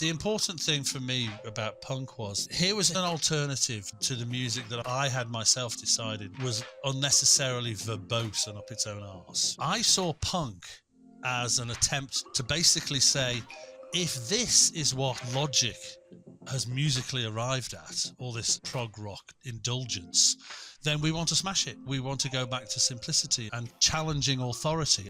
The important thing for me about punk was here was an alternative to the music that I had myself decided was unnecessarily verbose and up its own arse. I saw punk as an attempt to basically say, if this is what Logic has musically arrived at, all this prog rock indulgence, then we want to smash it. We want to go back to simplicity and challenging authority.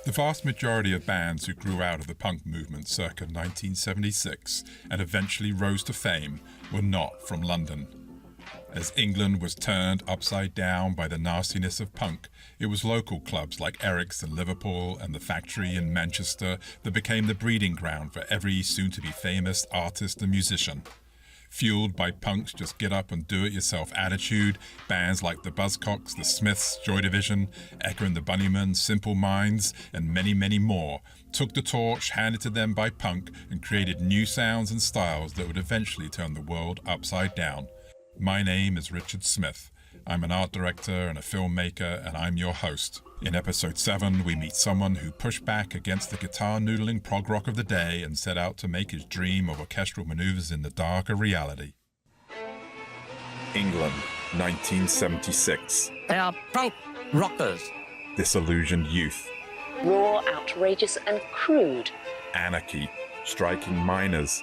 The vast majority of bands who grew out of the punk movement circa 1976 and eventually rose to fame were not from London. As England was turned upside down by the nastiness of punk, it was local clubs like Eric's in Liverpool and the Factory in Manchester that became the breeding ground for every soon-to-be famous artist and musician. Fueled by punk's just get up and do it yourself attitude, bands like the Buzzcocks, the Smiths, Joy Division, Echo and the Bunnymen, Simple Minds, and many, many more took the torch handed to them by punk and created new sounds and styles that would eventually turn the world upside down. My name is Richard Smith. I'm an art director and a filmmaker, and I'm your host. In episode 7, we meet someone who pushed back against the guitar-noodling prog rock of the day and set out to make his dream of orchestral maneuvers in the dark a reality. England, 1976. They are punk rockers. Disillusioned youth. Raw, outrageous and crude. Anarchy. Striking miners.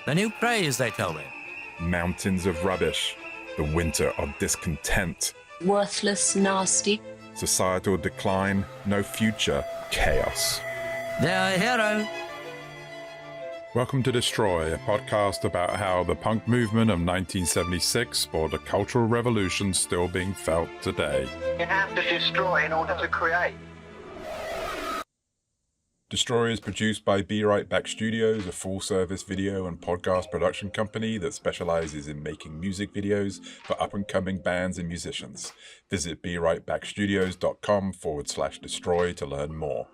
The new craze, they tell me. Mountains of rubbish. The winter of discontent. Worthless, nasty. Societal decline, no future, chaos. They're a hero. Welcome to Destroy, a podcast about how the punk movement of 1976 spawned a cultural revolution still being felt today. You have to destroy in order to create. Destroy is produced by Be Right Back Studios, a full-service video and podcast production company that specializes in making music videos for up-and-coming bands and musicians. Visit berightbackstudios.com/destroy to learn more.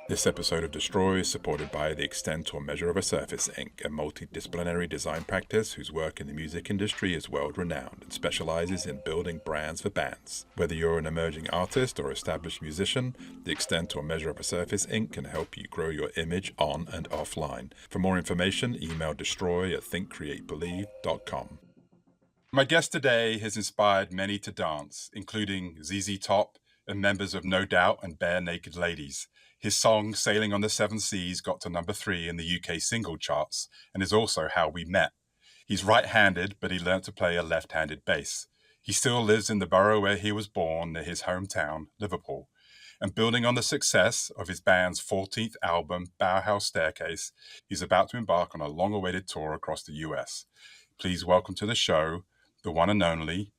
This episode of Destroy is supported by The Extent or Measure of a Surface, Inc., a multidisciplinary design practice whose work in the music industry is world-renowned and specializes in building brands for bands. Whether you're an emerging artist or established musician, The Extent or Measure of a Surface, Inc. can help you grow your image on and offline. For more information, email destroy@thinkcreatebelieve.com. My guest today has inspired many to dance, including ZZ Top and members of No Doubt and Bare Naked Ladies. His song, Sailing on the Seven Seas, got to number 3 in the UK single charts and is also how we met. He's right-handed, but he learnt to play a left-handed bass. He still lives in the borough where he was born, near his hometown, Liverpool. And building on the success of his band's 14th album, Bauhaus Staircase, he's about to embark on a long-awaited tour across the US. Please welcome to the show, the one and only,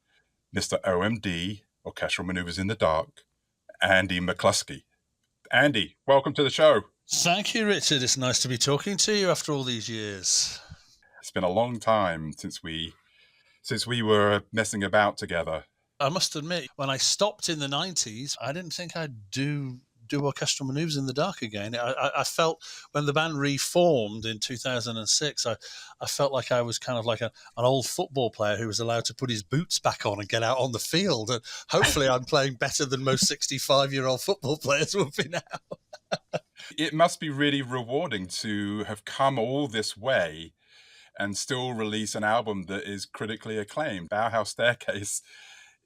Mr. OMD, Orchestral Manoeuvres in the Dark, Andy McCluskey. Andy, welcome to the show. Thank you, Richard. It's nice to be talking to you after all these years. It's been a long time since we were messing about together. I must admit, when I stopped in the 90s, I didn't think I'd do Orchestral Manoeuvres in the Dark again. I felt when the band reformed in 2006, I felt like I was kind of like an old football player who was allowed to put his boots back on and get out on the field. And hopefully I'm playing better than most 65-year-old football players will be now. It must be really rewarding to have come all this way and still release an album that is critically acclaimed. Bauhaus Staircase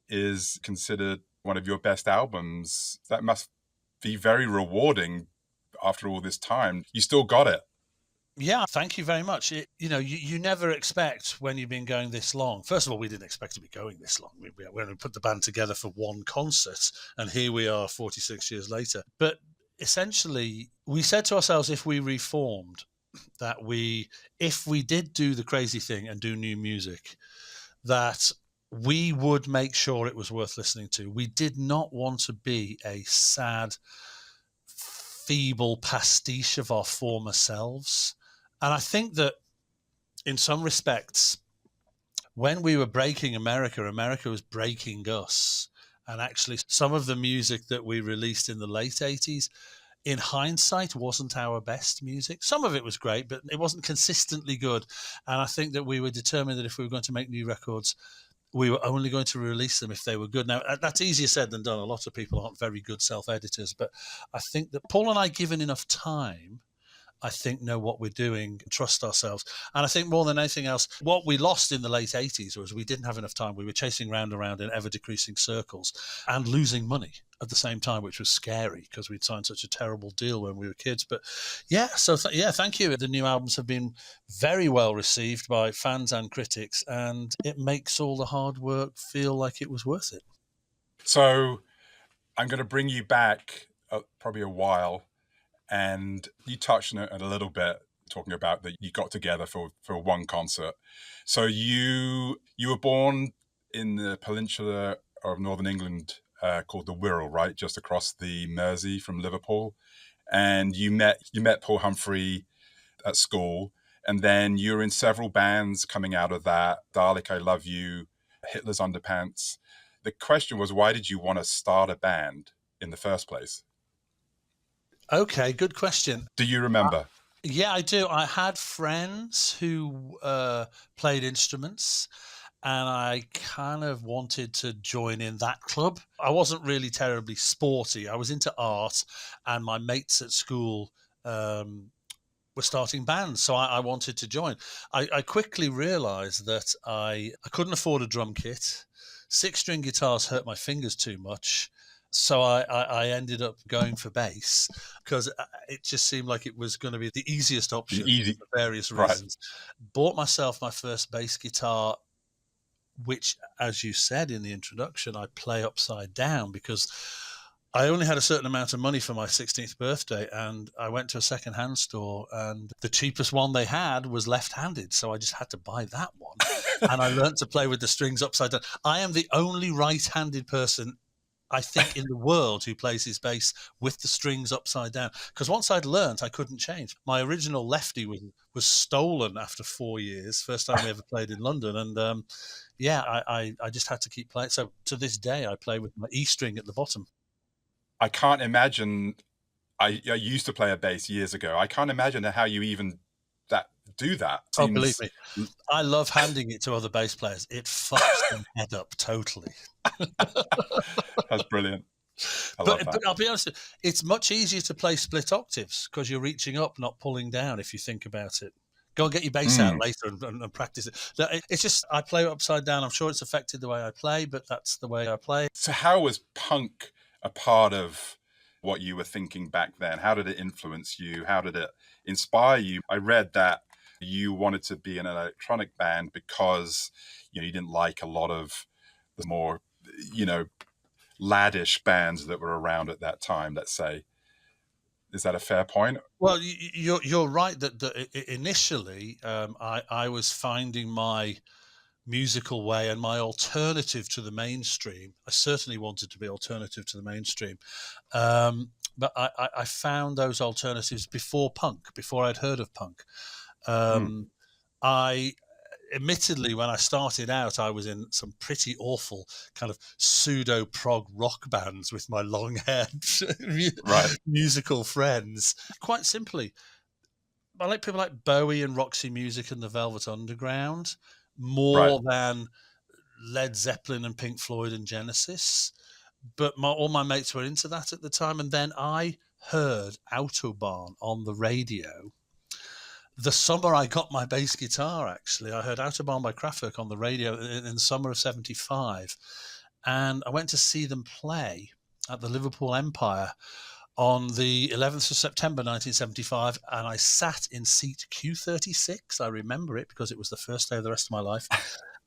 is considered one of your best albums. That must be very rewarding after all this time. You still got it. Yeah, thank you very much. You never expect when you've been going this long. First of all, we didn't expect to be going this long. We only put the band together for one concert, and here we are 46 years later. But essentially, we said to ourselves, if we reformed, that if we did do the crazy thing and do new music, that we would make sure it was worth listening to. We did not want to be a sad, feeble pastiche of our former selves. And I think that in some respects, when we were breaking America, America was breaking us. And actually, some of the music that we released in the late 80s, in hindsight, wasn't our best music. Some of it was great, but it wasn't consistently good. And I think that we were determined that if we were going to make new records, we were only going to release them if they were good. Now, that's easier said than done. A lot of people aren't very good self-editors, but I think that Paul and I, given enough time I think, know what we're doing, trust ourselves. And I think more than anything else, what we lost in the late 80s was we didn't have enough time. We were chasing round in ever decreasing circles and losing money at the same time, which was scary because we'd signed such a terrible deal when we were kids. But yeah, so thank you. The new albums have been very well received by fans and critics, and it makes all the hard work feel like it was worth it. So I'm going to bring you back probably a while, and you touched on it a little bit, talking about that you got together for one concert. So you were born in the peninsula of Northern England called the Wirral, right, just across the Mersey from Liverpool, and you met Paul Humphrey at school, and then you were in several bands coming out of that. Dalek, I Love You, Hitler's Underpants. The question was, why did you want to start a band in the first place? Okay, good question. Do you remember? Yeah, I do. I had friends who played instruments, and I kind of wanted to join in that club. I wasn't really terribly sporty. I was into art, and my mates at school were starting bands, so I wanted to join. I quickly realised that I couldn't afford a drum kit. 6-string guitars hurt my fingers too much. So I ended up going for bass because it just seemed like it was going to be the easiest option for various reasons. Right. Bought myself my first bass guitar, which, as you said in the introduction, I play upside down because I only had a certain amount of money for my 16th birthday, and I went to a second-hand store, and the cheapest one they had was left-handed, so I just had to buy that one. And I learned to play with the strings upside down. I am the only right-handed person, I think, in the world who plays his bass with the strings upside down. Because once I'd learned, I couldn't change. My original lefty was stolen after 4 years, first time we ever played in London, and I just had to keep playing. So to this day, I play with my E string at the bottom. I can't imagine. I used to play a bass years ago. I can't imagine how you even do that. Oh, believe me, I love handing it to other bass players. It fucks their head up totally. That's brilliant. But I'll be honest, it's much easier to play split octaves because you're reaching up, not pulling down, if you think about it. Go and get your bass out later and practice it. It's just, I play upside down. I'm sure it's affected the way I play, but that's the way I play. So how was punk a part of what you were thinking back then? How did it influence you? How did it inspire you? I read that you wanted to be in an electronic band because you didn't like a lot of the more laddish bands that were around at that time, let's say. Is that a fair point? Well, you're right that initially I was finding my musical way and my alternative to the mainstream. I certainly wanted to be alternative to the mainstream. But I found those alternatives before punk, before I'd heard of punk. Admittedly, when I started out, I was in some pretty awful kind of pseudo-prog rock bands with my long-haired musical friends. Quite simply, I like people like Bowie and Roxy Music and the Velvet Underground more than Led Zeppelin and Pink Floyd and Genesis. But all my mates were into that at the time. And then I heard Autobahn on the radio. The summer I got my bass guitar, actually, I heard Autobahn by Kraftwerk on the radio in the summer of 75. And I went to see them play at the Liverpool Empire on the 11th of September, 1975. And I sat in seat Q36. I remember it because it was the first day of the rest of my life.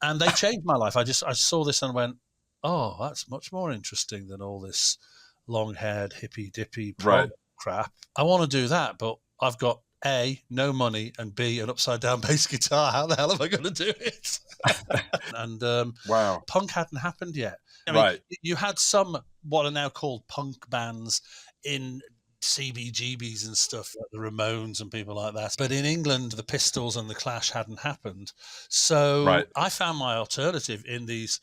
And they changed my life. I saw this and went, oh, that's much more interesting than all this long-haired, hippy-dippy crap. I want to do that, but I've got A, no money, and B, an upside-down bass guitar. How the hell am I going to do it? And punk hadn't happened yet. I mean, you had some what are now called punk bands in CBGBs and stuff, like the Ramones and people like that. But in England, the Pistols and the Clash hadn't happened. So I found my alternative in these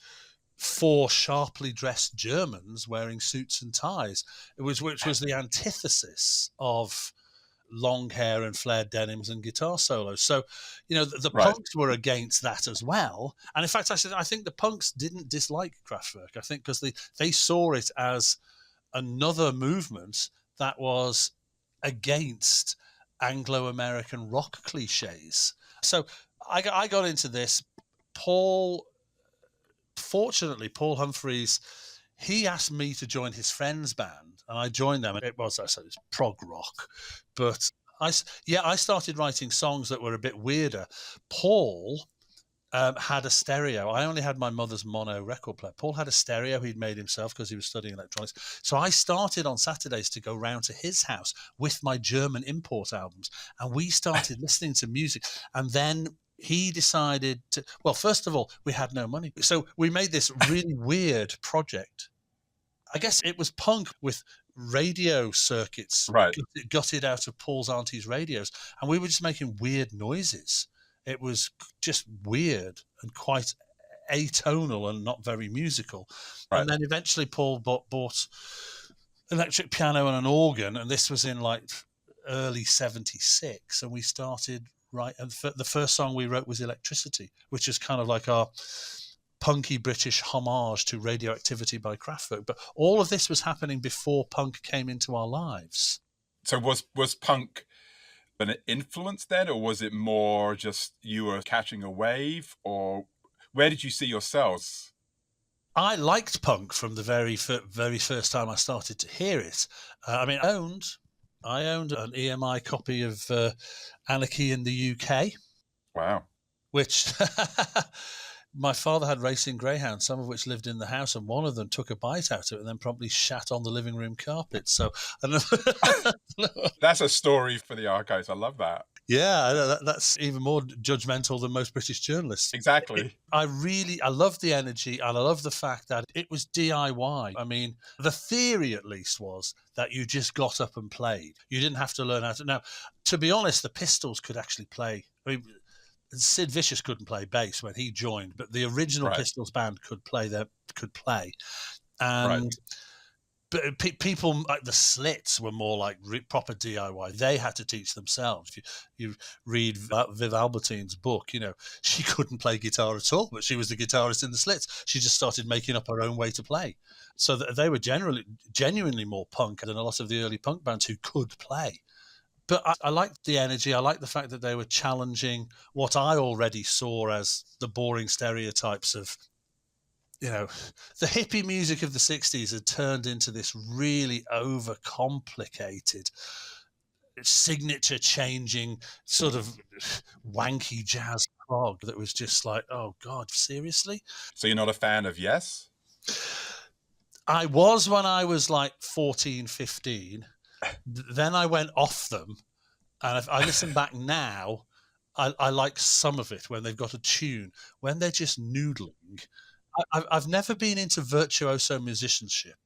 4 sharply dressed Germans wearing suits and ties, which was the antithesis of long hair and flared denims and guitar solos. So, the punks were against that as well. And in fact, I think the punks didn't dislike Kraftwerk. I think because they saw it as another movement that was against Anglo-American rock cliches. So I got into this. Fortunately, Paul Humphreys, he asked me to join his friend's band, and I joined them. It was prog rock, but I started writing songs that were a bit weirder. Paul had a stereo. I only had my mother's mono record player. Paul had a stereo he'd made himself because he was studying electronics. So I started on Saturdays to go round to his house with my German import albums, and we started listening to music. And then he decided to, well, first of all, we had no money. So we made this really weird project. I guess it was punk with radio circuits gutted out of Paul's auntie's radios. And we were just making weird noises. It was just weird and quite atonal and not very musical. Right. And then eventually Paul bought electric piano and an organ, and this was in like early 76, and we started and the first song we wrote was Electricity, which is kind of like our punky British homage to Radioactivity by Kraftwerk. But all of this was happening before punk came into our lives. So was punk an influence then, or was it more just you were catching a wave, or where did you see yourselves? I liked punk from the very first time I started to hear it. I owned an EMI copy of Anarchy in the UK. Wow. Which my father had racing greyhounds, some of which lived in the house, and one of them took a bite out of it and then promptly shat on the living room carpet. So that's a story for the archives. I love that. Yeah, that's even more judgmental than most British journalists. Exactly. I love the energy, and I love the fact that it was DIY. I mean, the theory at least was that you just got up and played. You didn't have to learn how to. Now, to be honest, the Pistols could actually play. I mean, Sid Vicious couldn't play bass when he joined, but the original Pistols band could play. And but people like the Slits were more like proper DIY. They had to teach themselves. You read Viv Albertine's book, she couldn't play guitar at all, but she was the guitarist in the Slits. She just started making up her own way to play. So they were genuinely more punk than a lot of the early punk bands who could play. But I liked the energy. I liked the fact that they were challenging what I already saw as the boring stereotypes of, the hippie music of the 60s had turned into this really overcomplicated, signature-changing sort of wanky jazz prog that was just like, oh, God, seriously? So you're not a fan of Yes? I was when I was like 14, 15. Then I went off them. And if I listen back now, I like some of it when they've got a tune. When they're just noodling, I've never been into virtuoso musicianship.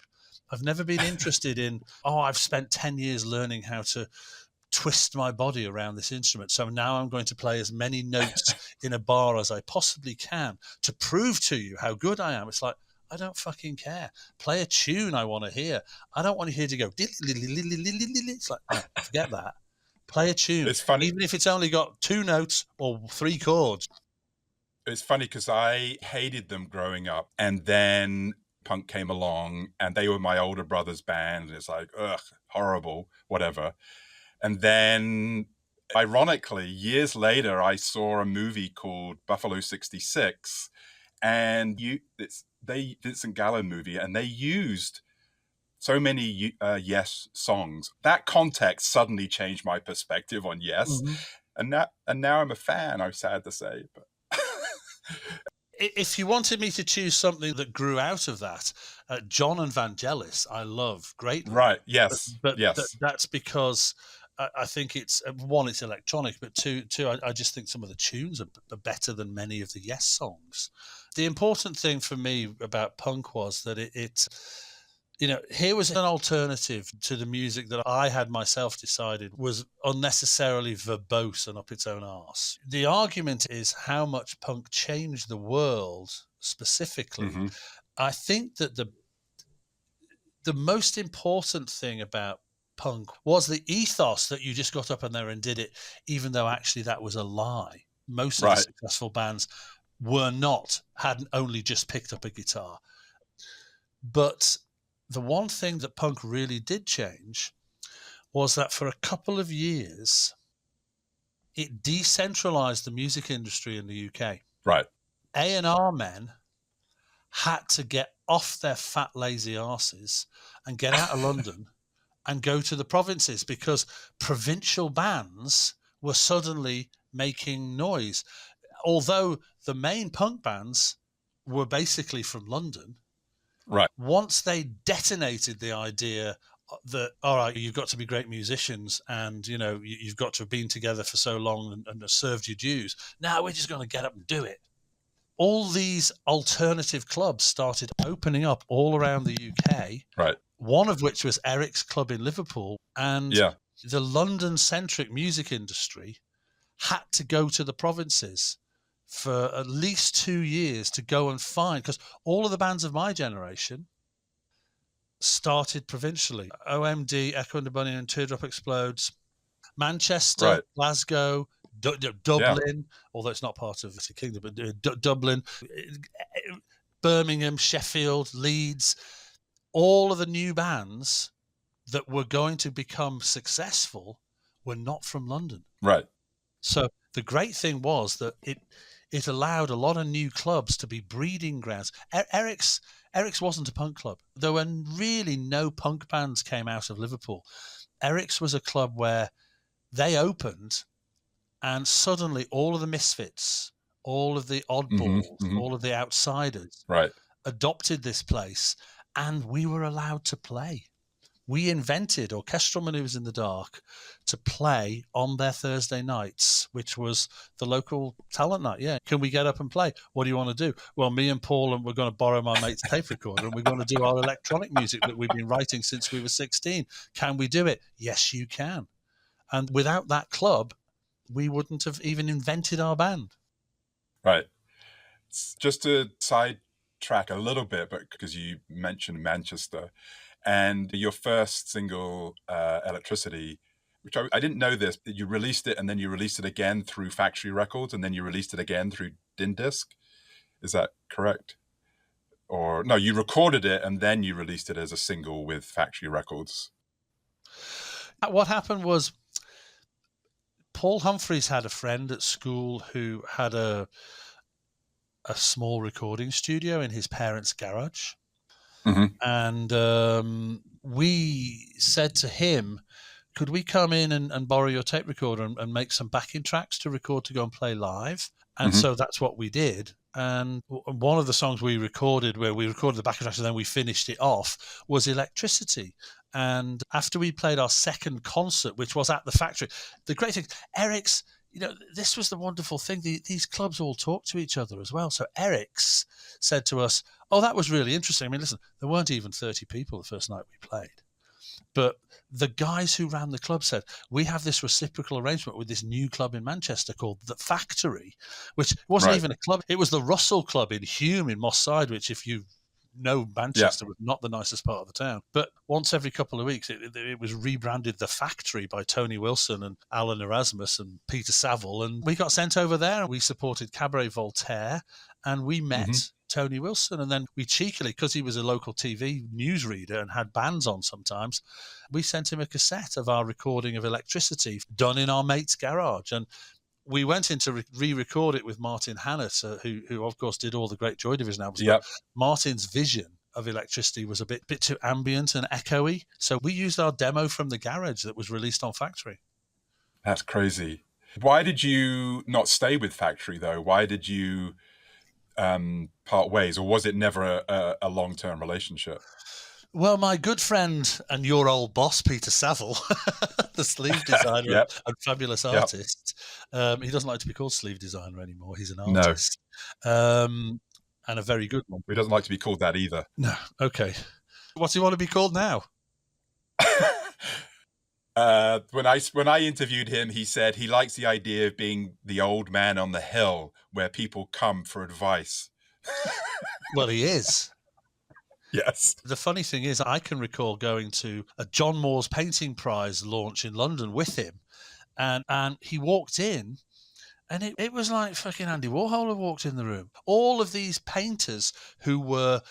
I've never been interested in, I've spent 10 years learning how to twist my body around this instrument, so now I'm going to play as many notes in a bar as I possibly can to prove to you how good I am. It's like, I don't fucking care. Play a tune I want to hear. I don't want to hear to go, it's like, no, forget that. Play a tune. It's funny. Even if it's only got 2 notes or 3 chords. It's funny because I hated them growing up, and then punk came along and they were my older brother's band, and it's like, ugh, horrible, whatever. And then, ironically, years later, I saw a movie called Buffalo 66, and it's Vincent Gallo movie, and they used so many Yes songs. That context suddenly changed my perspective on Yes, and now I'm a fan. I'm sad to say, but. If you wanted me to choose something that grew out of that, John and Vangelis, I love greatly. Right, yes. But yes. That's because I think it's, one, it's electronic, but two, I just think some of the tunes are better than many of the Yes songs. The important thing for me about punk was that it here was an alternative to the music that I had myself decided was unnecessarily verbose and up its own arse. The argument is how much punk changed the world specifically. Mm-hmm. I think that the most important thing about punk was the ethos that you just got up in there and did it, even though actually that was a lie. Most of the successful bands hadn't only just picked up a guitar. But the one thing that punk really did change was that for a couple of years, it decentralized the music industry in the UK. Right. A&R men had to get off their fat, lazy arses and get out of London and go to the provinces, because provincial bands were suddenly making noise. Although the main punk bands were basically from London, Right. once they detonated the idea that, all right, you've got to be great musicians and, you've got to have been together for so long and served your dues. Now we're just going to get up and do it. All these alternative clubs started opening up all around the UK. Right. One of which was Eric's club in Liverpool. And Yeah. the London-centric music industry had to go to the provinces for at least 2 years to go and find, because all of the bands of my generation started provincially. OMD, Echo and the Bunnymen, Teardrop Explodes, Manchester, Right. Glasgow, Dublin, although it's not part of the kingdom, but Dublin, Birmingham, Sheffield, Leeds, all of the new bands that were going to become successful were not from London. Right. So the great thing was that it allowed a lot of new clubs to be breeding grounds. Eric's wasn't a punk club. There were really no punk bands came out of Liverpool. Eric's was a club where they opened and suddenly all of the misfits, all of the oddballs, all of the outsiders adopted this place, and we were allowed to play. We invented Orchestral Manoeuvres in the Dark to play on their Thursday nights, which was the local talent night. Yeah. Can we get up and play? What do you want to do? Well, me and Paul, and we're going to borrow my mate's tape recorder, and we're going to do our electronic music that we've been writing since we were 16. Can we do it? Yes, you can. And without that club, we wouldn't have even invented our band. Right. Just to sidetrack a little bit, but because you mentioned Manchester, and your first single, Electricity, which I didn't know this, you released it and then you released it again through Factory Records and then you released it again through Din Disc. Is that correct? Or no, you recorded it and then you released it as a single with Factory Records. What happened was Paul Humphreys had a friend at school who had a small recording studio in his parents' garage. And we said to him, could we come in and borrow your tape recorder and make some backing tracks to record to go and play live? And so that's what we did. And one of the songs we recorded, where we recorded the backing tracks and then we finished it off, was Electricity. And after we played our second concert, which was at the Factory, the great thing, Eric's, this was the wonderful thing. These clubs all talk to each other as well. So Eric's said to us, oh, that was really interesting. I mean, listen, there weren't even 30 people the first night we played. But the guys who ran the club said, we have this reciprocal arrangement with this new club in Manchester called The Factory, which wasn't even a club. It was the Russell Club in Hume in Moss Side, which if you know Manchester was not the nicest part of the town. But once every couple of weeks, it was rebranded The Factory by Tony Wilson and Alan Erasmus and Peter Saville. And we got sent over there and we supported Cabaret Voltaire and we met Tony Wilson. And then we cheekily, because he was a local TV newsreader and had bands on sometimes, we sent him a cassette of our recording of Electricity done in our mate's garage. And we went in to re-record it with Martin Hannett, who of course did all the great Joy Division albums. Yep. Martin's vision of Electricity was a bit too ambient and echoey. So we used our demo from the garage that was released on Factory. That's crazy. Why did you not stay with Factory, though? Why did you part ways? Or was it never a long-term relationship? Well, my good friend and your old boss, Peter Saville, the sleeve designer and fabulous artist, he doesn't like to be called sleeve designer anymore. He's an artist. And a very good one. He doesn't like to be called that either. No. Okay. What do you want to be called now? When I interviewed him, he said he likes the idea of being the old man on the hill where people come for advice. Well, he is. Yes. The funny thing is, I can recall going to a John Moore's Painting Prize launch in London with him, and he walked in, and it was like fucking Andy Warhol had walked in the room. All of these painters who were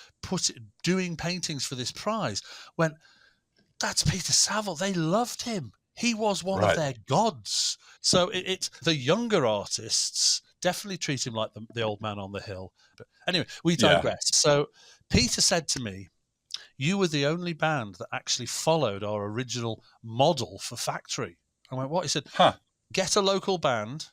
doing paintings for this prize went, that's Peter Saville. They loved him. He was one of their gods. So the younger artists definitely treat him like the old man on the hill. But anyway, we digress. Yeah. So Peter said to me, you were the only band that actually followed our original model for Factory. I went, what? He said, get a local band,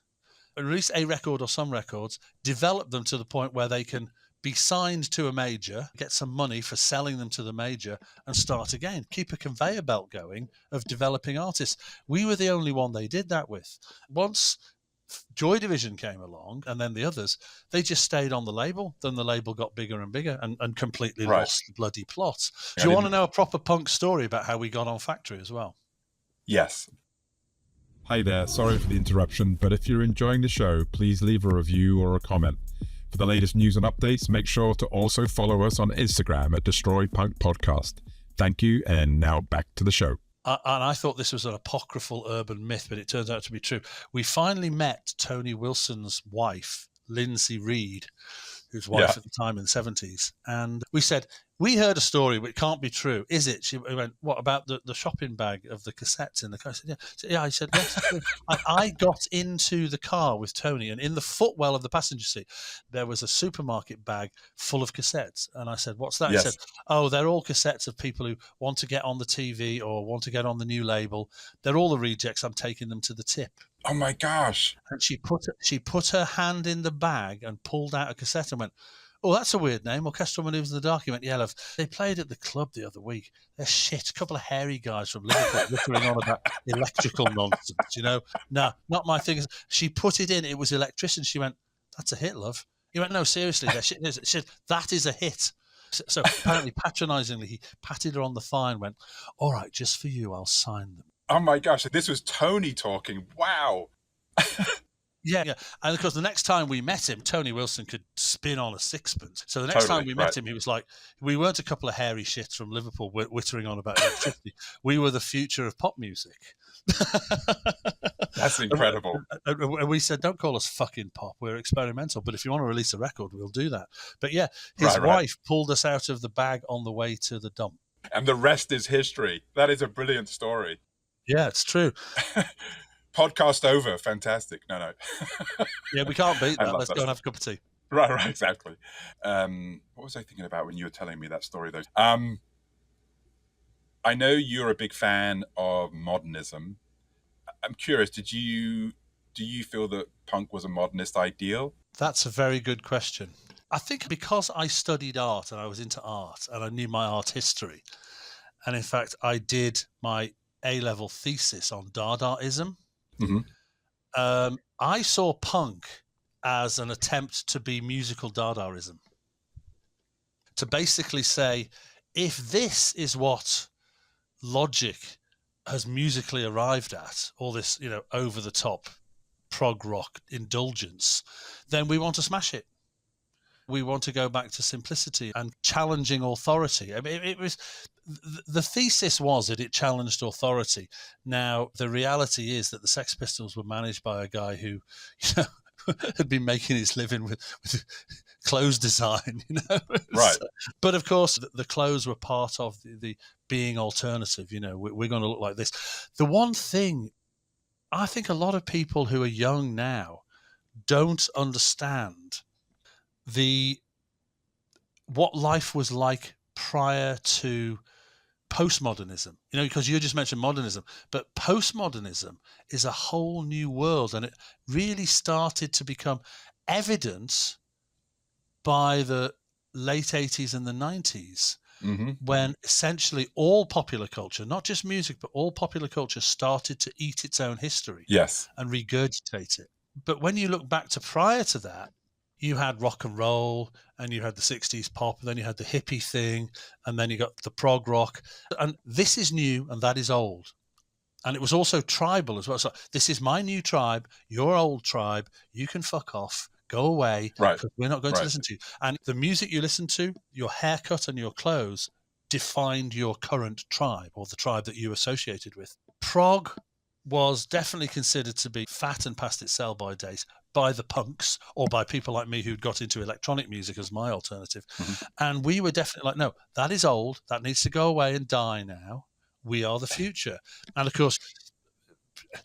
release a record or some records, develop them to the point where they can be signed to a major, get some money for selling them to the major, and start again. Keep a conveyor belt going of developing artists. We were the only one they did that with. Once Joy Division came along, and then the others, they just stayed on the label. Then the label got bigger and bigger and completely lost the bloody plot. Do you want to know a proper punk story about how we got on Factory as well? Yes. Hi there, sorry for the interruption, but if you're enjoying the show, please leave a review or a comment. For the latest news and updates, make sure to also follow us on Instagram at Destroy Punk Podcast. Thank you, and now back to the show. And I thought this was an apocryphal urban myth, but it turns out to be true. We finally met Tony Wilson's wife, Lindsay Reade, whose wife at the time in the 70s. And we said, we heard a story, but it can't be true. Is it? She went, what about the shopping bag of the cassettes in the car? I said, yeah. I said, yes. I got into the car with Tony, and in the footwell of the passenger seat, there was a supermarket bag full of cassettes. And I said, what's that? He said, oh, they're all cassettes of people who want to get on the TV or want to get on the new label. They're all the rejects. I'm taking them to the tip. Oh my gosh. And she put her hand in the bag and pulled out a cassette and went, oh, that's a weird name, Orchestral Manoeuvres in the Dark. He went, yeah, love, they played at the club the other week. They're shit. A couple of hairy guys from Liverpool whittering on about electrical nonsense, you know. No, not my thing. She put it in. It was Electrician. She went, that's a hit, love. He went, no, seriously, they're shit. She said, that is a hit. So apparently, patronisingly, he patted her on the thigh and went, all right, just for you, I'll sign them. Oh my gosh, this was Tony talking. Wow. Yeah. And of course, the next time we met him, Tony Wilson could spin on a sixpence. So the next time we met him, he was like, we weren't a couple of hairy shits from Liverpool whittering on about electricity. We were the future of pop music. That's incredible. And we said, don't call us fucking pop. We're experimental. But if you want to release a record, we'll do that. But yeah, his wife pulled us out of the bag on the way to the dump. And the rest is history. That is a brilliant story. Yeah, it's true. Podcast over. Fantastic. No. Yeah, we can't beat that. Let's go and have a cup of tea. Right, exactly. What was I thinking about when you were telling me that story, though? I know you're a big fan of modernism. I'm curious, do you feel that punk was a modernist ideal? That's a very good question. I think because I studied art and I was into art and I knew my art history, and in fact, I did my A-level thesis on Dadaism. Mm-hmm. I saw punk as an attempt to be musical Dadaism. To basically say, if this is what Logic has musically arrived at, all this, over-the-top prog rock indulgence, then we want to smash it. We want to go back to simplicity and challenging authority. I mean, it was the thesis was that it challenged authority. Now, the reality is that the Sex Pistols were managed by a guy who, had been making his living with clothes design, Right. So, but of course, the clothes were part of the being alternative. We're going to look like this. The one thing I think a lot of people who are young now don't understand what life was like prior to postmodernism, because you just mentioned modernism, but postmodernism is a whole new world, and it really started to become evident by the late 80s and the 90s, when essentially all popular culture, not just music, but all popular culture started to eat its own history and regurgitate it. But when you look back to prior to that, you had rock and roll, and you had the 60s pop, and then you had the hippie thing, and then you got the prog rock. And this is new, and that is old. And it was also tribal as well. So this is my new tribe, your old tribe, you can fuck off, go away, because we're not going to listen to you. And the music you listen to, your haircut and your clothes defined your current tribe, or the tribe that you associated with. Prog was definitely considered to be fat and past its sell-by date by the punks, or by people like me who'd got into electronic music as my alternative. And we were definitely like, no, that is old. That needs to go away and die now. We are the future. And of course,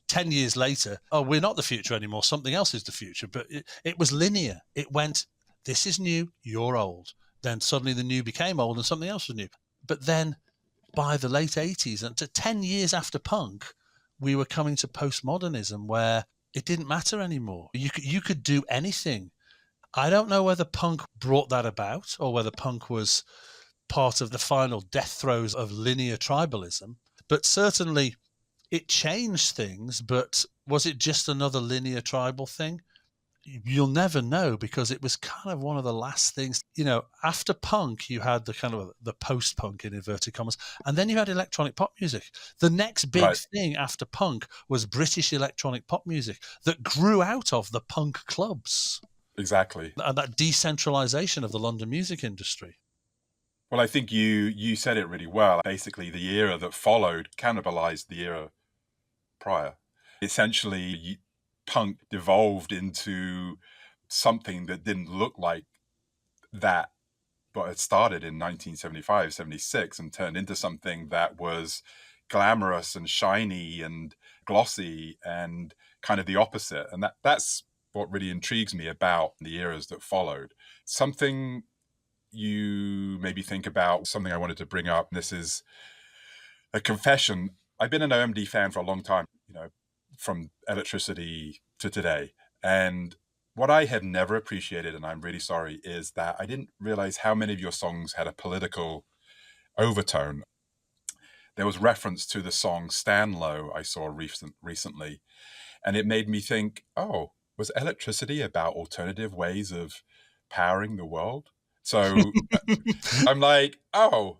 10 years later, oh, we're not the future anymore. Something else is the future. But it was linear. It went, this is new, you're old. Then suddenly the new became old and something else was new. But then by the late 80s, and to 10 years after punk, we were coming to postmodernism where it didn't matter anymore. You could do anything. I don't know whether punk brought that about or whether punk was part of the final death throes of linear tribalism, but certainly it changed things. But was it just another linear tribal thing? You'll never know, because it was kind of one of the last things. After punk, you had the kind of the post-punk in inverted commas, and then you had electronic pop music. The next big thing after punk was British electronic pop music that grew out of the punk clubs. Exactly. And that decentralization of the London music industry. Well, I think you said it really well. Basically, the era that followed cannibalized the era prior. Essentially, punk devolved into something that didn't look like that, but it started in 1975, 76 and turned into something that was glamorous and shiny and glossy and kind of the opposite. And that's what really intrigues me about the eras that followed. Something you maybe think about, something I wanted to bring up, this is a confession. I've been an OMD fan for a long time, from Electricity to today. And what I have never appreciated, and I'm really sorry, is that I didn't realize how many of your songs had a political overtone. There was reference to the song Stand Low I saw recently, and it made me think, oh, was Electricity about alternative ways of powering the world? So I'm like, oh,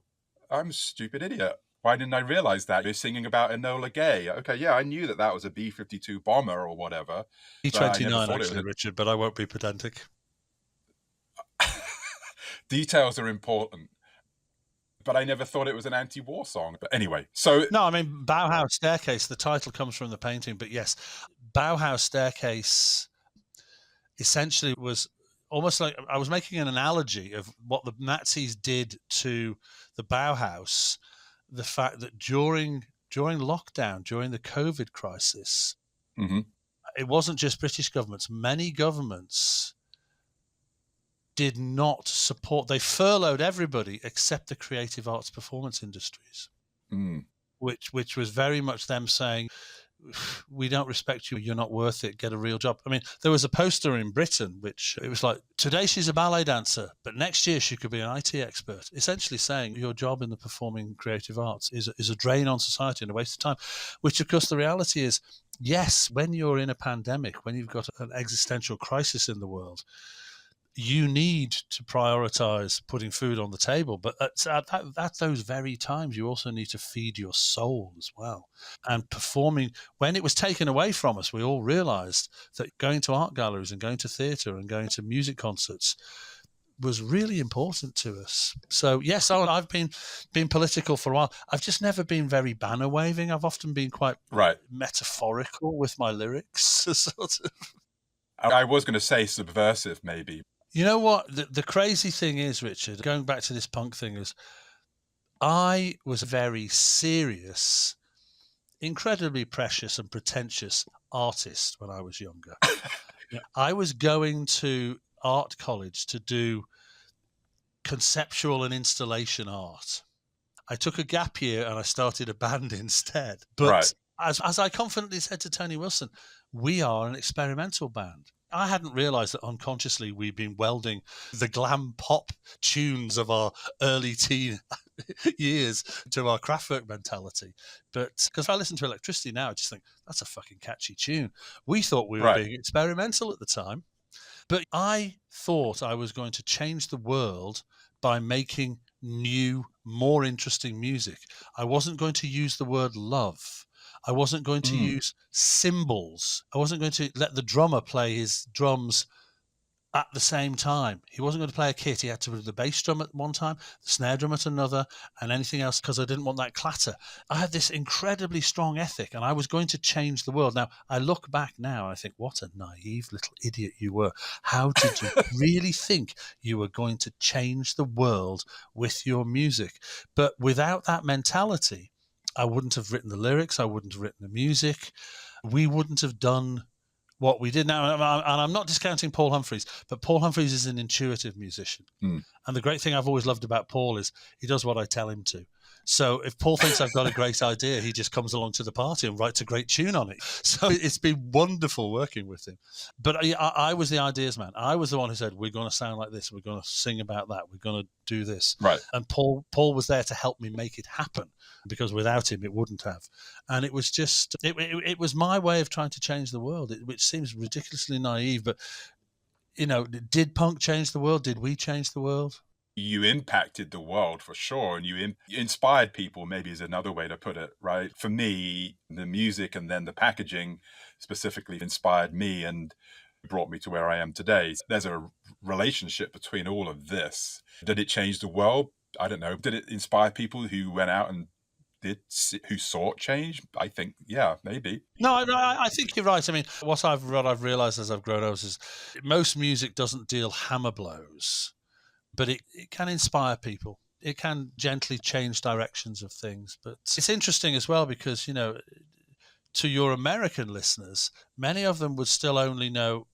I'm a stupid idiot. Why didn't I realize that? You're singing about Enola Gay. Okay, yeah, I knew that was a B-52 bomber or whatever. B-29, actually, Richard, but I won't be pedantic. Details are important. But I never thought it was an anti-war song. But anyway, so... No, I mean, Bauhaus Staircase, the title comes from the painting. But yes, Bauhaus Staircase essentially was almost like... I was making an analogy of what the Nazis did to the Bauhaus. The fact that during lockdown, during the COVID crisis, it wasn't just British governments. Many governments did not support. They furloughed everybody except the creative arts performance industries, which was very much them saying, we don't respect you, you're not worth it, get a real job. I mean, there was a poster in Britain which it was like, today she's a ballet dancer, but next year she could be an IT expert, essentially saying your job in the performing creative arts is a drain on society and a waste of time, which of course the reality is, yes, when you're in a pandemic, when you've got an existential crisis in the world, you need to prioritize putting food on the table. But at those very times, you also need to feed your soul as well. And performing, when it was taken away from us, we all realized that going to art galleries and going to theatre and going to music concerts was really important to us. So yes, I've been political for a while. I've just never been very banner waving. I've often been quite metaphorical with my lyrics, sort of. I was going to say subversive, maybe. You know what? The crazy thing is, Richard, going back to this punk thing, is I was a very serious, incredibly precious and pretentious artist when I was younger. I was going to art college to do conceptual and installation art. I took a gap year and I started a band instead. But as I confidently said to Tony Wilson, we are an experimental band. I hadn't realised that unconsciously we'd been welding the glam pop tunes of our early teen years to our Kraftwerk mentality. But because I listen to Electricity now, I just think, that's a fucking catchy tune. We thought we were being experimental at the time. But I thought I was going to change the world by making new, more interesting music. I wasn't going to use the word love. I wasn't going to use cymbals. I wasn't going to let the drummer play his drums at the same time. He wasn't going to play a kit. He had to do the bass drum at one time, the snare drum at another, and anything else, because I didn't want that clatter. I had this incredibly strong ethic, and I was going to change the world. Now, I look back now, and I think, what a naive little idiot you were. How did you really think you were going to change the world with your music? But without that mentality, I wouldn't have written the lyrics. I wouldn't have written the music. we wouldn't have done what we did now. And I'm not discounting Paul Humphreys, but Paul Humphreys is an intuitive musician. And the great thing I've always loved about Paul is he does what I tell him to. So if Paul thinks I've got a great idea, he just comes along to the party and writes a great tune on it. So it's been wonderful working with him. But I was the ideas man. I was the one who said, we're going to sound like this. We're going to sing about that. We're going to do this. Right. And Paul was there to help me make it happen, because without him, it wouldn't have. And it was just, it was my way of trying to change the world, which seems ridiculously naive. But, did punk change the world? Did we change the world? You impacted the world for sure, and you inspired people, maybe is another way to put it, right? For me, the music and then the packaging specifically inspired me and brought me to where I am today. There's a relationship between all of this. Did it change the world? I don't know. Did it inspire people who went out and who sought change? I think, yeah, maybe. No, I think you're right. I mean, what I've realized as I've grown up is most music doesn't deal hammer blows, but it can inspire people. It can gently change directions of things. But it's interesting as well because, to your American listeners, many of them would still only know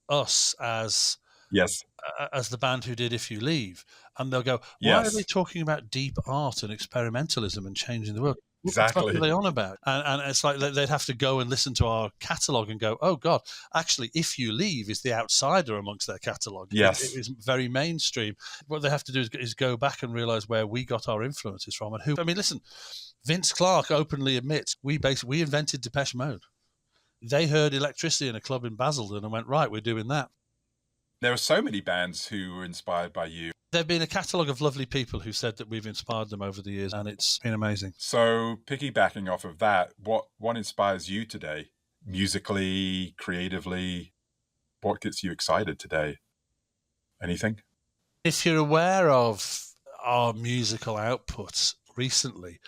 us as the band who did If You Leave. And they'll go, why are they talking about deep art and experimentalism and changing the world? Exactly. What are they on about? And it's like they'd have to go and listen to our catalogue and go, oh, God, actually, If You Leave is the outsider amongst their catalogue. Yes. It is very mainstream. What they have to do is go back and realise where we got our influences from and who. I mean, listen, Vince Clarke openly admits we invented Depeche Mode. They heard Electricity in a club in Basildon and went, right, we're doing that. There are so many bands who were inspired by you. There have been a catalogue of lovely people who said that we've inspired them over the years, and it's been amazing. So piggybacking off of that, what inspires you today? Musically, creatively? What gets you excited today? Anything? If you're aware of our musical output recently,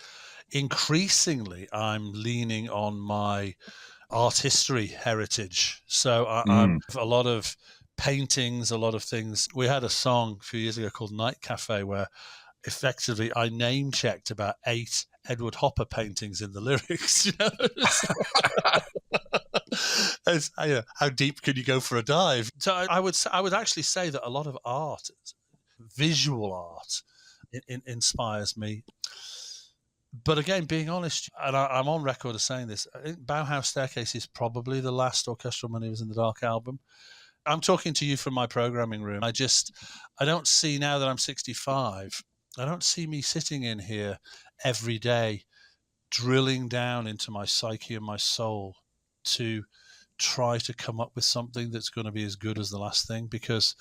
increasingly I'm leaning on my art history heritage. So I'm a lot of paintings, a lot of things. We had a song a few years ago called Night Cafe where effectively I name checked about 8 Edward Hopper paintings in the lyrics. How deep can you go for a dive? So I would actually say that a lot of art, visual art, inspires me. But again, being honest, and I'm on record as saying this, I think Bauhaus Staircase is probably the last Orchestral Manoeuvres in the Dark album. I'm talking to you from my programming room. I don't see, now that I'm 65, I don't see me sitting in here every day drilling down into my psyche and my soul to try to come up with something that's going to be as good as the last thing, because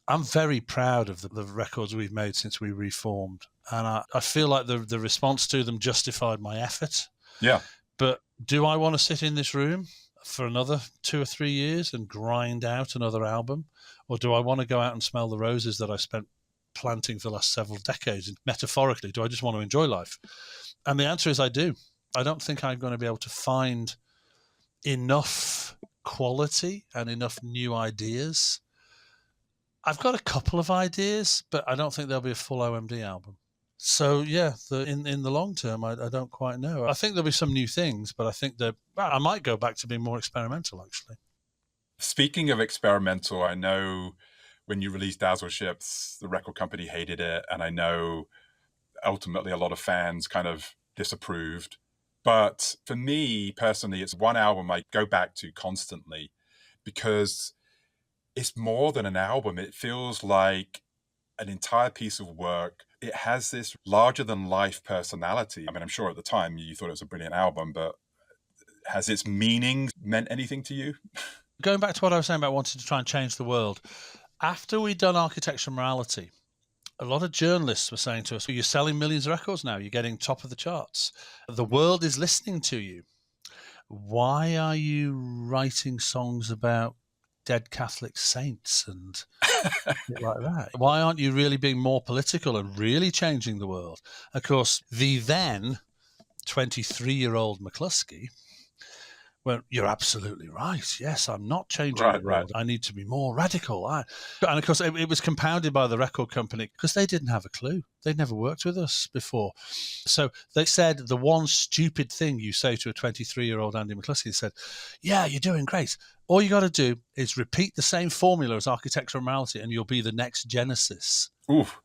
I'm very proud of the records we've made since we reformed. And I feel like the response to them justified my effort. Yeah. But do I want to sit in this room for another 2 or 3 years and grind out another album? Or do I want to go out and smell the roses that I spent planting for the last several decades? And metaphorically, do I just want to enjoy life? And the answer is I do. I don't think I'm going to be able to find enough quality and enough new ideas. I've got a couple of ideas, but I don't think there'll be a full OMD album. So, yeah, in the long term, I don't quite know. I think there'll be some new things, but I think that I might go back to being more experimental, actually. Speaking of experimental, I know when you released Dazzle Ships, the record company hated it, and I know ultimately a lot of fans kind of disapproved. But for me, personally, it's one album I go back to constantly because it's more than an album. It feels like an entire piece of work. It has this larger-than-life personality. I mean, I'm sure at the time you thought it was a brilliant album, but has its meaning meant anything to you? Going back to what I was saying about wanting to try and change the world, after we'd done Architecture Morality, a lot of journalists were saying to us, well, you're selling millions of records now, you're getting top of the charts. The world is listening to you. Why are you writing songs about dead Catholic saints and like that? Why aren't you really being more political and really changing the world? Of course, the then 23-year-old McCluskey Well, you're absolutely right. Yes, I'm not changing Right, the world. I need to be more radical. And of course, it was compounded by the record company because they didn't have a clue. They'd never worked with us before. So they said the one stupid thing you say to a 23-year-old Andy McCluskey said, yeah, you're doing great. All you got to do is repeat the same formula as Architectural Morality and you'll be the next Genesis. Oof.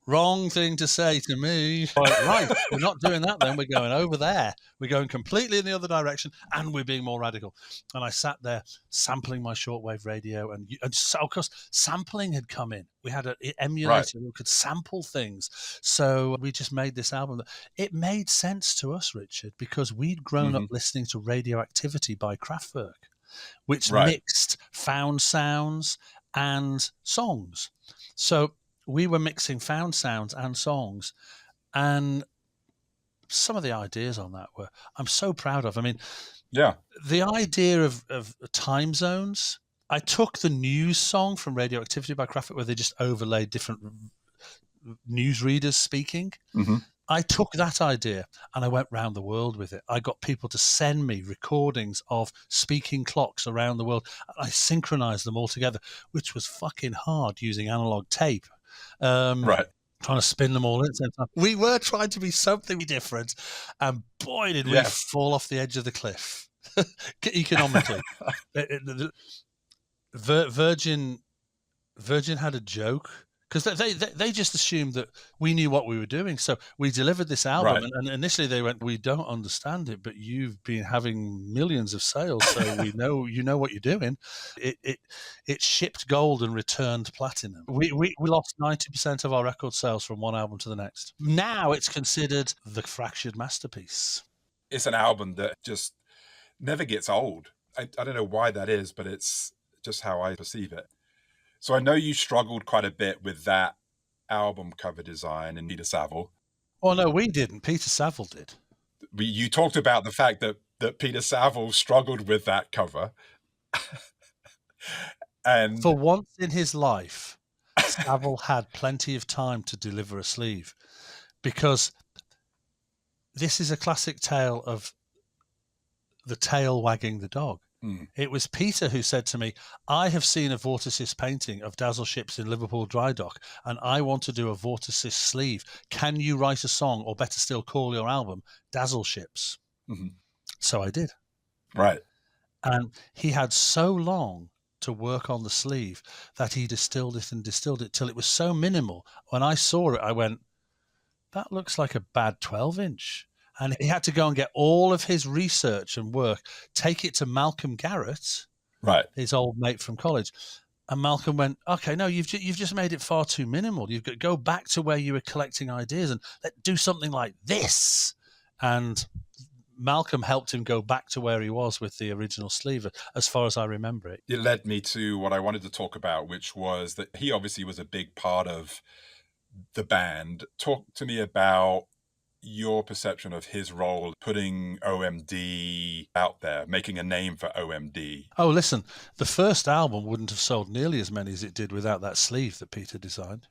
Wrong thing to say to me. Right, we're not doing that then. We're going over there. We're going completely in the other direction and we're being more radical. And I sat there sampling my shortwave radio. And so, of course, sampling had come in. We had an emulator who could sample things. So we just made this album. It made sense to us, Richard, because we'd grown up listening to Radioactivity by Kraftwerk, which mixed found sounds and songs. So we were mixing found sounds and songs, and some of the ideas on that I'm so proud of. I mean, the idea of time zones. I took the news song from Radioactivity by Kraftwerk, where they just overlaid different news readers speaking. I took that idea and I went round the world with it. I got people to send me recordings of speaking clocks around the world. I synchronized them all together, which was fucking hard using analog tape. Trying to spin them all in at the same time. We were trying to be something different, and boy, did we fall off the edge of the cliff economically. Virgin had a joke because they just assumed that we knew what we were doing. So we delivered this album, and initially they went, "We don't understand it, but you've been having millions of sales, so we know you know what you're doing." It shipped gold and returned platinum. We lost 90% of our record sales from one album to the next. Now it's considered the fractured masterpiece. It's an album that just never gets old. I don't know why that is, but it's just how I perceive it. So I know you struggled quite a bit with that album cover design and Peter Saville. Oh, no, we didn't. Peter Saville did. You talked about the fact that Peter Saville struggled with that cover. And for once in his life, Saville had plenty of time to deliver a sleeve, because this is a classic tale of the tail wagging the dog. It was Peter who said to me, I have seen a Vorticist painting of Dazzle ships in Liverpool dry dock, and I want to do a Vorticist sleeve. Can you write a song, or better still, call your album Dazzle Ships? So I did. Right. And he had so long to work on the sleeve that he distilled it till it was so minimal. When I saw it, I went, that looks like a bad 12-inch. And he had to go and get all of his research and work, take it to Malcolm Garrett, his old mate from college. And Malcolm went, okay, no, you've just made it far too minimal. You've got to go back to where you were collecting ideas and do something like this. And Malcolm helped him go back to where he was with the original sleeve, as far as I remember it. It led me to what I wanted to talk about, which was that he obviously was a big part of the band. Talk to me about your perception of his role putting OMD out there, making a name for OMD. Oh, listen, the first album wouldn't have sold nearly as many as it did without that sleeve that Peter designed.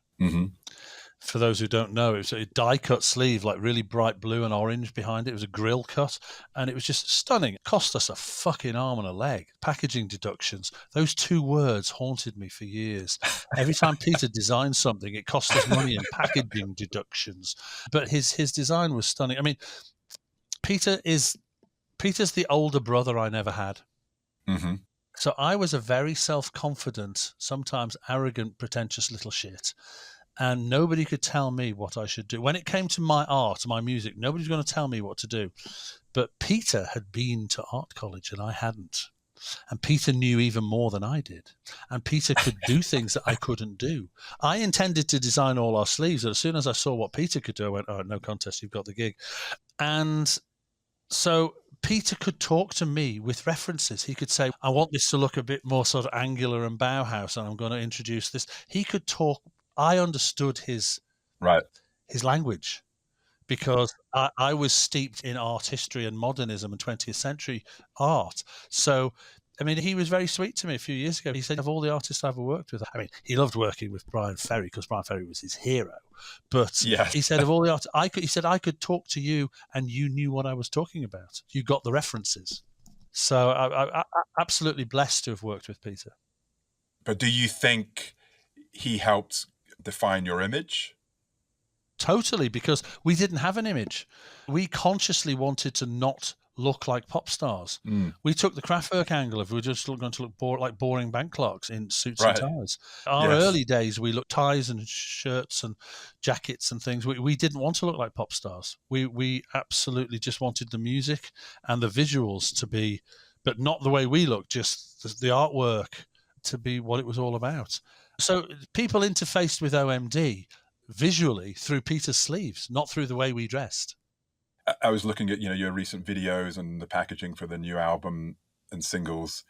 For those who don't know, it was a die-cut sleeve, like really bright blue and orange behind it. It was a grill cut, and it was just stunning. It cost us a fucking arm and a leg. Packaging deductions. Those two words haunted me for years. Every time Peter designed something, it cost us money in packaging deductions. But his design was stunning. I mean, Peter's the older brother I never had. So I was a very self-confident, sometimes arrogant, pretentious little shit. And nobody could tell me what I should do. When it came to my art, my music, nobody's going to tell me what to do. But Peter had been to art college and I hadn't. And Peter knew even more than I did. And Peter could do things that I couldn't do. I intended to design all our sleeves. And as soon as I saw what Peter could do, I went, oh, no contest, you've got the gig. And so Peter could talk to me with references. He could say, I want this to look a bit more sort of angular and Bauhaus, and I'm going to introduce this. He could talk. I understood his language, because I was steeped in art history and modernism and 20th century art. So, I mean, he was very sweet to me a few years ago. He said, of all the artists I've ever worked with, I mean, he loved working with Brian Ferry because Brian Ferry was his hero. But he said, of all the artists, I could talk to you and you knew what I was talking about. You got the references. So I absolutely blessed to have worked with Peter. But do you think he helped define your image? Totally, because we didn't have an image. We consciously wanted to not look like pop stars. We took the Kraftwerk angle of we were just going to look like boring bank clerks in suits and ties. Our early days, we looked ties and shirts and jackets and things. We didn't want to look like pop stars. We absolutely just wanted the music and the visuals to be, but not the way we looked, just the artwork to be what it was all about. So people interfaced with OMD visually through Peter's sleeves, not through the way we dressed. I was looking at, your recent videos and the packaging for the new album and singles.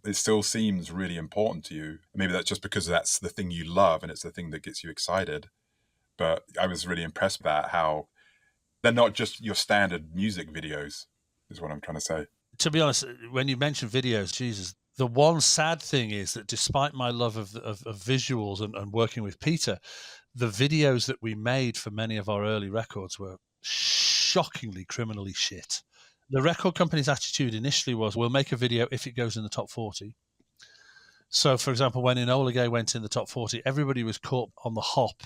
It still seems really important to you. Maybe that's just because that's the thing you love and it's the thing that gets you excited. But I was really impressed by how they're not just your standard music videos, is what I'm trying to say. To be honest, when you mention videos, Jesus, the one sad thing is that despite my love of visuals and working with Peter, the videos that we made for many of our early records were shockingly criminally shit. The record company's attitude initially was, we'll make a video if it goes in the top 40. So, for example, when Enola Gay went in the top 40, everybody was caught on the hop.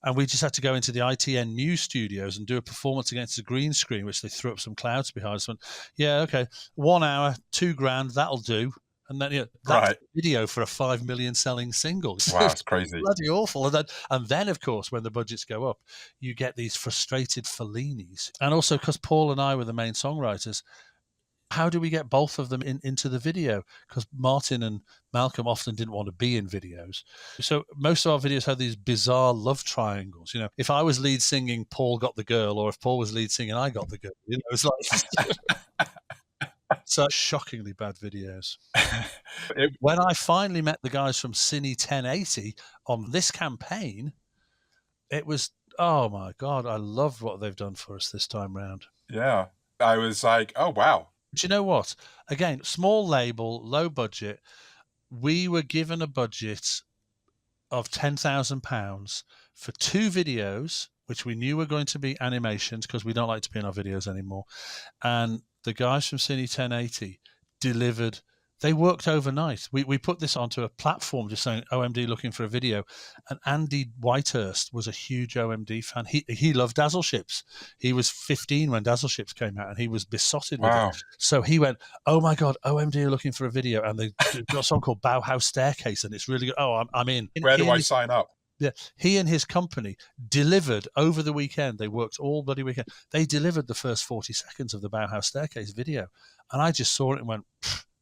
And we just had to go into the ITN news studios and do a performance against a green screen, which they threw up some clouds behind us. Went, yeah, okay, 1 hour, $2,000, that'll do. And then that's a video for a 5 million selling single. Wow, it's crazy. Bloody awful. And then, of course, when the budgets go up, you get these frustrated Fellinis. And also because Paul and I were the main songwriters, how do we get both of them into the video? Because Martin and Malcolm often didn't want to be in videos. So most of our videos had these bizarre love triangles. If I was lead singing, Paul got the girl, or if Paul was lead singing, I got the girl. It's like... Such shockingly bad videos. When I finally met the guys from Cine 1080 on this campaign, it was, oh my God, I loved what they've done for us this time round. Yeah. I was like, oh, wow. Do you know what? Again, small label, low budget. We were given a budget of £10,000 for 2 videos, which we knew were going to be animations because we don't like to be in our videos anymore. And the guys from Cine 1080 delivered. They worked overnight. We put this onto a platform just saying OMD looking for a video. And Andy Whitehurst was a huge OMD fan. He loved Dazzle Ships. He was 15 when Dazzle Ships came out and he was besotted with it. So he went, oh my God, OMD are looking for a video. And they got a song called Bauhaus Staircase and it's really good. Oh, I'm in. Where do I sign up? Yeah, he and his company delivered over the weekend. They worked all bloody weekend. They delivered the first 40 seconds of the Bauhaus Staircase video. And I just saw it and went,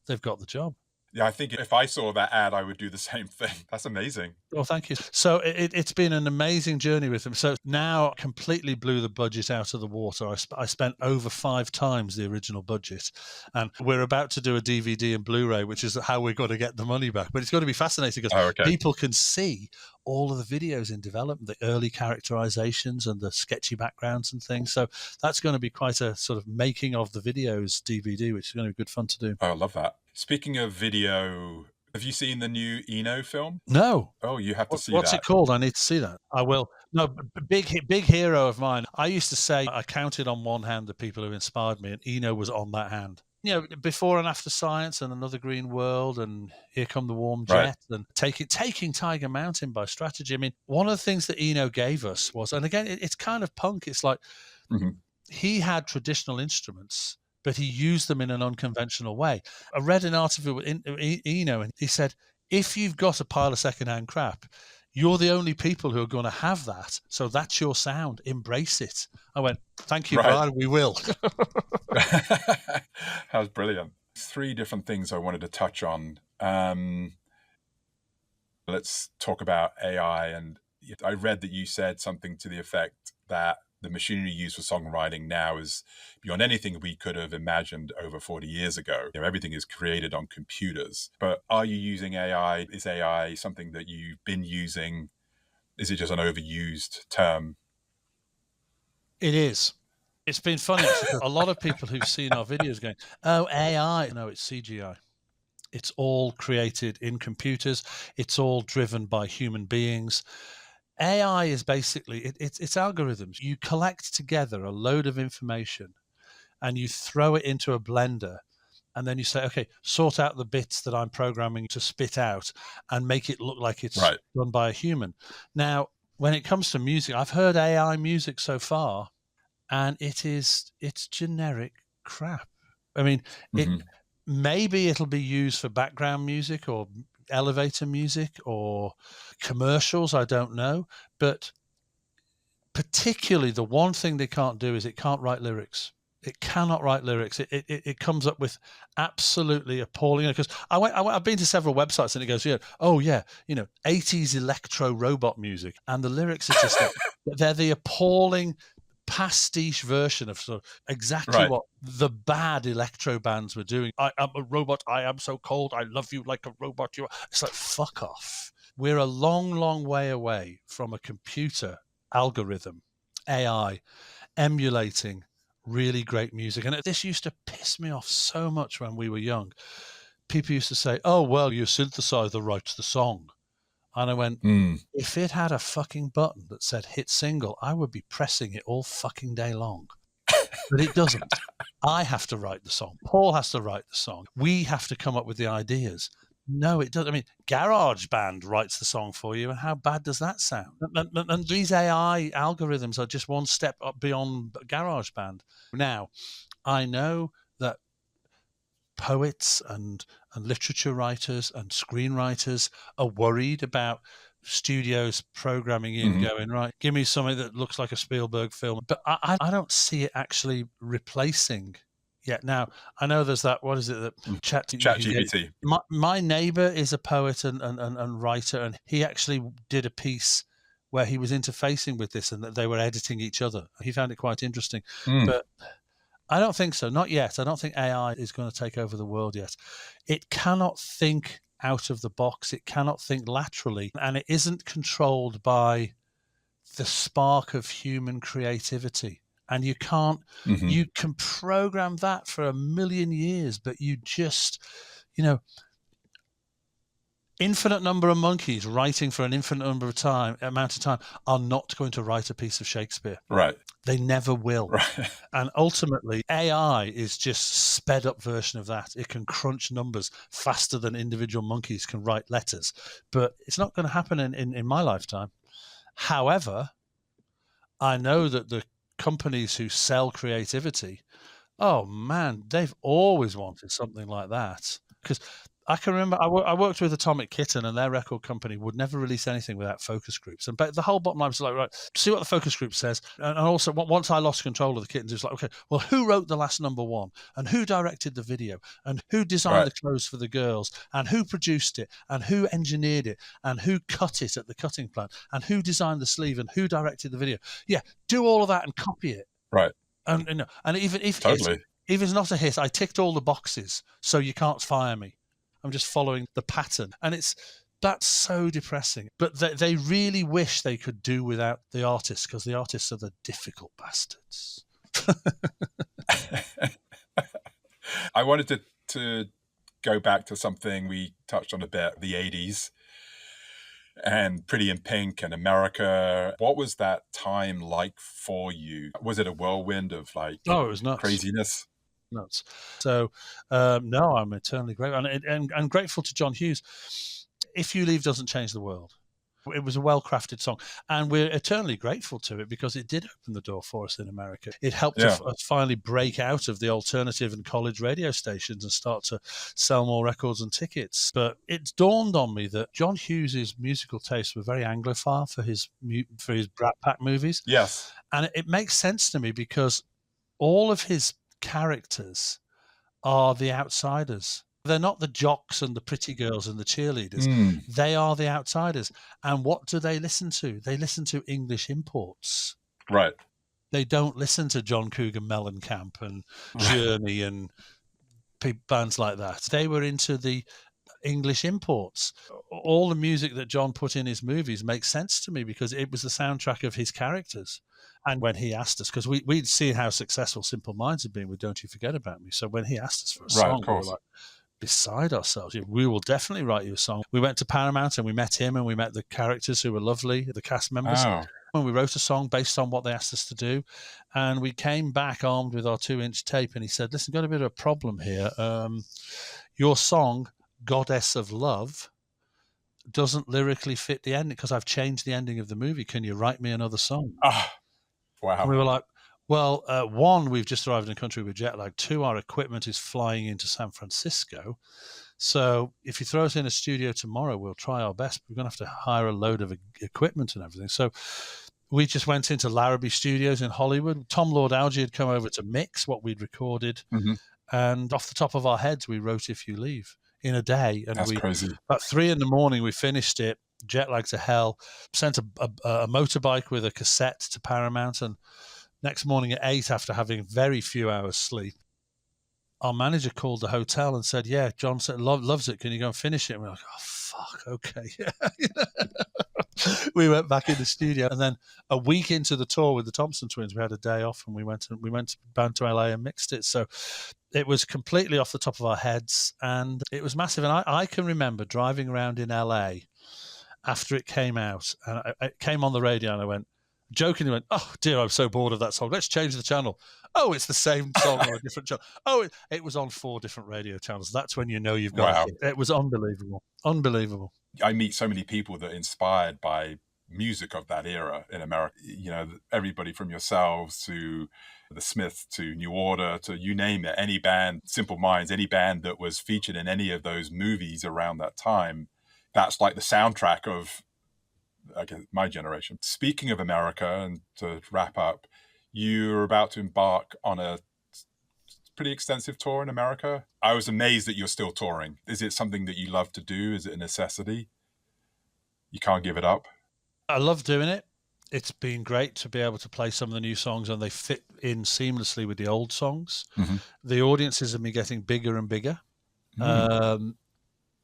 they've got the job. Yeah, I think if I saw that ad, I would do the same thing. That's amazing. Well, thank you. So it's been an amazing journey with them. So now completely blew the budget out of the water. I spent over 5 times the original budget. And we're about to do a DVD and Blu-ray, which is how we're going to get the money back. But it's going to be fascinating because people can see all of the videos in development, the early characterizations and the sketchy backgrounds and things. So that's going to be quite a sort of making of the videos DVD, which is going to be good fun to do. Oh, I love that. Speaking of video, have you seen the new Eno film? No. Oh, you have to see that. What's it called? I need to see that. I will. No, big hero of mine. I used to say I counted on one hand the people who inspired me, and Eno was on that hand. Before and after Science and Another Green World and Here Come the Warm Jet and taking Tiger Mountain by Strategy. I mean, one of the things that Eno gave us was, and again, it's kind of punk. It's like he had traditional instruments, but he used them in an unconventional way. I read an article with Eno, and he said, if you've got a pile of secondhand crap, you're the only people who are going to have that. So that's your sound. Embrace it. I went, thank you, Brian. We will. That was brilliant. 3 different things I wanted to touch on. Let's talk about AI. And I read that you said something to the effect that the machinery used for songwriting now is beyond anything we could have imagined over 40 years ago. Everything is created on computers. But are you using AI? Is AI something that you've been using? Is it just an overused term? It is. It's been funny. A lot of people who've seen our videos going, oh, AI. No, it's CGI. It's all created in computers. It's all driven by human beings. AI is basically, it's algorithms. You collect together a load of information and you throw it into a blender and then you say, okay, sort out the bits that I'm programming to spit out and make it look like it's done by a human. Now, when it comes to music, I've heard AI music so far, and it's generic crap. I mean, maybe it'll be used for background music or elevator music or commercials, I don't know. But particularly the one thing they can't do is it can't write lyrics. It cannot write lyrics. It comes up with absolutely appalling. Because I've been to several websites and it goes, 80s electro robot music, and the lyrics are just they're the appalling pastiche version of sort of exactly what the bad electro bands were doing. I am a robot. I am so cold. I love you like a robot. It's like, fuck off. We're a long, long way away from a computer algorithm, AI, emulating really great music. And this used to piss me off so much when we were young. People used to say, oh, well, your synthesizer writes the song. And I went, if it had a fucking button that said hit single, I would be pressing it all fucking day long. But it doesn't. I have to write the song. Paul has to write the song. We have to come up with the ideas. No, it doesn't. I mean, GarageBand writes the song for you, and how bad does that sound? And these AI algorithms are just one step up beyond GarageBand. Now, I know that poets and literature writers and screenwriters are worried about studios programming in, going, right, give me something that looks like a Spielberg film. But I don't see it actually replacing yet. Now, I know there's that, what is it, that ChatGPT. My neighbor is a poet and writer, and he actually did a piece where he was interfacing with this and that they were editing each other. He found it quite interesting. But I don't think so. Not yet. I don't think AI is going to take over the world yet. It cannot think out of the box. It cannot think laterally. And it isn't controlled by the spark of human creativity. And you can't, you can program that for 1,000,000 years, but you just, infinite number of monkeys writing for an infinite number of amount of time are not going to write a piece of Shakespeare. Right. They never will. Right. And ultimately, AI is just sped up version of that. It can crunch numbers faster than individual monkeys can write letters. But it's not going to happen in my lifetime. However, I know that the companies who sell creativity, oh man, they've always wanted something like that. Because I can remember I worked with Atomic Kitten, and their record company would never release anything without focus groups. But the whole bottom line was like, right, see what the focus group says. And also, once I lost control of the Kittens, it was like, okay, well, who wrote the last number one? And who directed the video? And who designed the clothes for the girls? And who produced it? And who engineered it? And who cut it at the cutting plant? And who designed the sleeve? And who directed the video? Yeah, do all of that and copy it. Right. And even if it's not a hit, I ticked all the boxes, so you can't fire me. I'm just following the pattern. And that's so depressing. But they really wish they could do without the artists, because the artists are the difficult bastards. I wanted to go back to something we touched on a bit, the 80s and Pretty in Pink and America. What was that time like for you? Was it a whirlwind of it was nuts. Craziness? Nuts. So no, I'm eternally grateful and grateful to John Hughes. If You Leave doesn't change the world. It was a well-crafted song, and we're eternally grateful to it because it did open the door for us in America. It helped us finally break out of the alternative and college radio stations and start to sell more records and tickets. But it dawned on me that John Hughes's musical tastes were very Anglophile for his Brat Pack movies. Yes, and it makes sense to me because all of his characters are the outsiders. They're not the jocks and the pretty girls and the cheerleaders. They are the outsiders. And what do they listen to? They listen to English imports. Right. They don't listen to John Cougar Mellencamp and Journey and bands like that. They were into the English imports. All the music that John put in his movies makes sense to me because it was the soundtrack of his characters. And when he asked us, because we'd seen how successful Simple Minds had been with Don't You Forget About Me. So when he asked us for a song, we were like beside ourselves. We will definitely write you a song. We went to Paramount and we met him and we met the characters who were lovely, the cast members. Oh. and we wrote a song based on what they asked us to do. And we came back armed with our 2-inch tape, and he said, listen, got a bit of a problem here. Your song, Goddess of Love, doesn't lyrically fit the ending because I've changed the ending of the movie. Can you write me another song? Wow. And we were like, well, one, we've just arrived in the country with jet lag. Two, our equipment is flying into San Francisco. So if you throw us in a studio tomorrow, we'll try our best. We're going to have to hire a load of equipment and everything. So we just went into Larrabee Studios in Hollywood. Tom Lord Alge had come over to mix what we'd recorded. Mm-hmm. And off the top of our heads, we wrote If You Leave in a day. And that's crazy. At 3 a.m, we finished it, jet lag to hell, sent a motorbike with a cassette to Paramount. And next morning at 8, after having very few hours sleep, our manager called the hotel and said, yeah, John said, loves it. Can you go and finish it? And we're like, oh, fuck, okay. We went back in the studio. And then a week into the tour with the Thompson Twins, we had a day off and we went down to LA and mixed it. So it was completely off the top of our heads and it was massive. And I can remember driving around in LA after it came out and it came on the radio and I went, jokingly went, oh dear, I'm so bored of that song. Let's change the channel. Oh, it's the same song on a different channel. Oh, it was on 4 different radio channels. That's when you know you've got it. It was unbelievable. Unbelievable. I meet so many people that are inspired by music of that era in America. You know, everybody from yourselves to the Smiths to New Order to you name it, any band, Simple Minds, any band that was featured in any of those movies around that time. That's like the soundtrack of my generation. Speaking of America, and to wrap up, you're about to embark on a pretty extensive tour in America. I was amazed that you're still touring. Is it something that you love to do? Is it a necessity? You can't give it up? I love doing it. It's been great to be able to play some of the new songs and they fit in seamlessly with the old songs. Mm-hmm. The audiences have been getting bigger and bigger.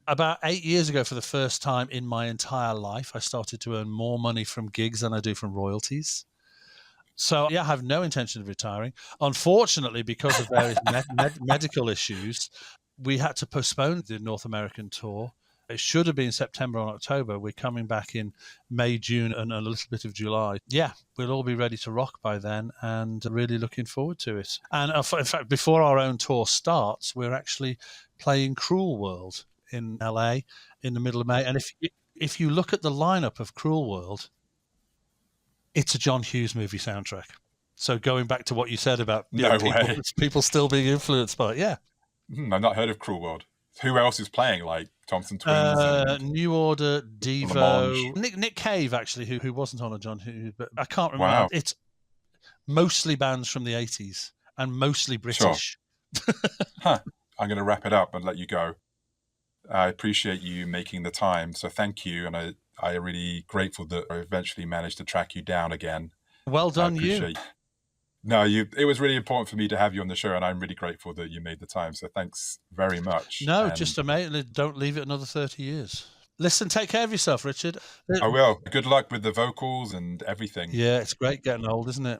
About 8 years ago, for the first time in my entire life, I started to earn more money from gigs than I do from royalties. So, yeah, I have no intention of retiring. Unfortunately, because of various medical issues, we had to postpone the North American tour. It should have been September or October. We're coming back in May, June, and a little bit of July. Yeah, we'll all be ready to rock by then and really looking forward to it. And in fact, before our own tour starts, we're actually playing Cruel World in LA in the middle of May. And if you look at the lineup of Cruel World, it's a John Hughes movie soundtrack. So going back to what you said about people still being influenced by it, yeah. I've not heard of Cruel World. Who else is playing, like Thompson Twins? New Order, Devo, Nick Cave, actually, who wasn't on a John Hughes, but I can't remember. Wow. It's mostly bands from the 80s and mostly British. Sure. I'm going to wrap it up and let you go. I appreciate you making the time, so thank you, and I'm really grateful that I eventually managed to track you down again. Well done, you. No, it was really important for me to have you on the show, and I'm really grateful that you made the time, so thanks very much. No, just amazing. Don't leave it another 30 years. Listen, take care of yourself, Richard. I will. Good luck with the vocals and everything. Yeah, it's great getting old, isn't it?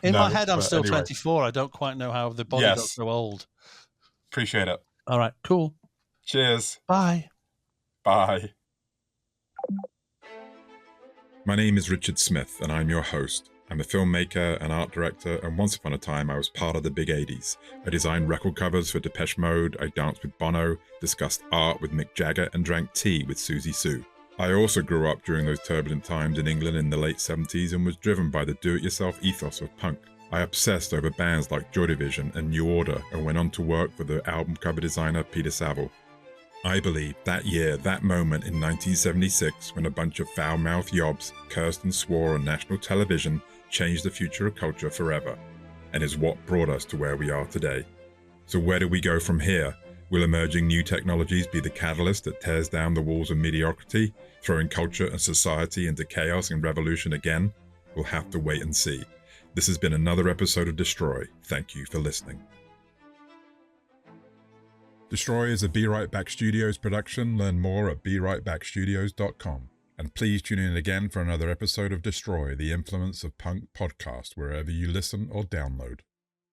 In my head, I'm still 24. I don't quite know how the body got so old. Appreciate it. All right, cool. Cheers. Bye. Bye. My name is Richard Smith, and I'm your host. I'm a filmmaker and art director, and once upon a time I was part of the big 80s. I designed record covers for Depeche Mode, I danced with Bono, discussed art with Mick Jagger, and drank tea with Susie Sue. I also grew up during those turbulent times in England in the late 70s and was driven by the do-it-yourself ethos of punk. I obsessed over bands like Joy Division and New Order and went on to work for the album cover designer Peter Saville. I believe that year, that moment in 1976, when a bunch of foul-mouthed yobs cursed and swore on national television, changed the future of culture forever, and is what brought us to where we are today. So where do we go from here? Will emerging new technologies be the catalyst that tears down the walls of mediocrity, throwing culture and society into chaos and revolution again? We'll have to wait and see. This has been another episode of Destroy. Thank you for listening. Destroy is a Be Right Back Studios production. Learn more at BeRightBackStudios.com. And please tune in again for another episode of Destroy, the Influence of Punk podcast, wherever you listen or download.